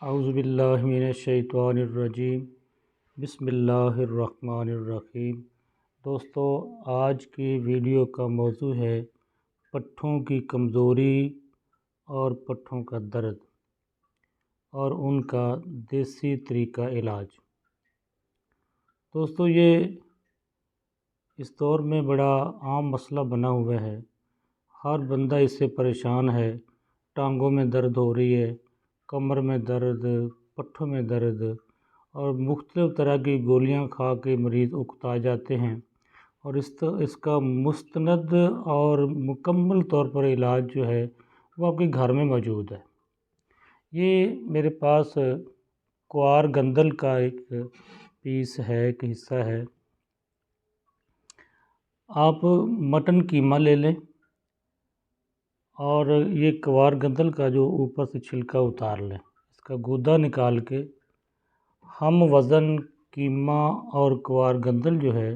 اعوذ باللہ من الشیطان الرجیم بسم اللہ الرحمن الرحیم۔ دوستو، آج کی ویڈیو کا موضوع ہے پٹھوں کی کمزوری اور پٹھوں کا درد اور ان کا دیسی طریقہ علاج۔ دوستو، یہ اس دور میں بڑا عام مسئلہ بنا ہوا ہے، ہر بندہ اس سے پریشان ہے۔ ٹانگوں میں درد ہو رہی ہے، کمر میں درد، پٹھوں میں درد، اور مختلف طرح کی گولیاں کھا کے مریض اکتا جاتے ہیں، اور اس کا مستند اور مکمل طور پر علاج جو ہے وہ آپ کے گھر میں موجود ہے۔ یہ میرے پاس کوار گندل کا ایک پیس ہے، ایک حصہ ہے۔ آپ مٹن قیمہ لے لیں اور یہ کوار گندل کا جو اوپر سے چھلکا اتار لیں، اس کا گودا نکال کے ہم وزن قیمہ اور کوار گندل جو ہے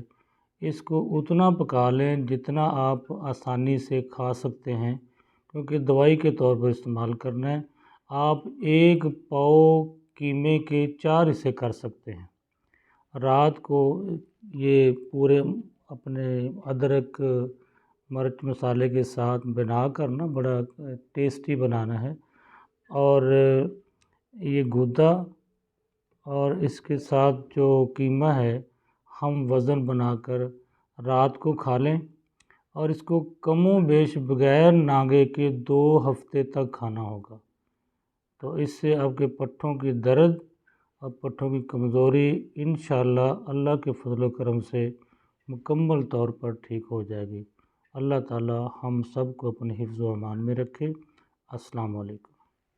اس کو اتنا پکا لیں جتنا آپ آسانی سے کھا سکتے ہیں، کیونکہ دوائی کے طور پر استعمال کرنا ہے۔ آپ 1 پاؤ قیمے کے 4 حصے کر سکتے ہیں۔ رات کو یہ پورے اپنے ادرک مرچ مسالے کے ساتھ بنا کر بڑا ٹیسٹی بنانا ہے، اور یہ گودا اور اس کے ساتھ جو قیمہ ہے ہم وزن بنا کر رات کو کھا لیں، اور اس کو کم و بیش بغیر ناگے کے 2 ہفتے تک کھانا ہوگا۔ تو اس سے آپ کے پٹھوں کی درد اور پٹھوں کی کمزوری انشاءاللہ اللہ کے فضل و کرم سے مکمل طور پر ٹھیک ہو جائے گی۔ اللہ تعالی ہم سب کو اپنے حفظ و امان میں رکھے۔ السلام علیکم۔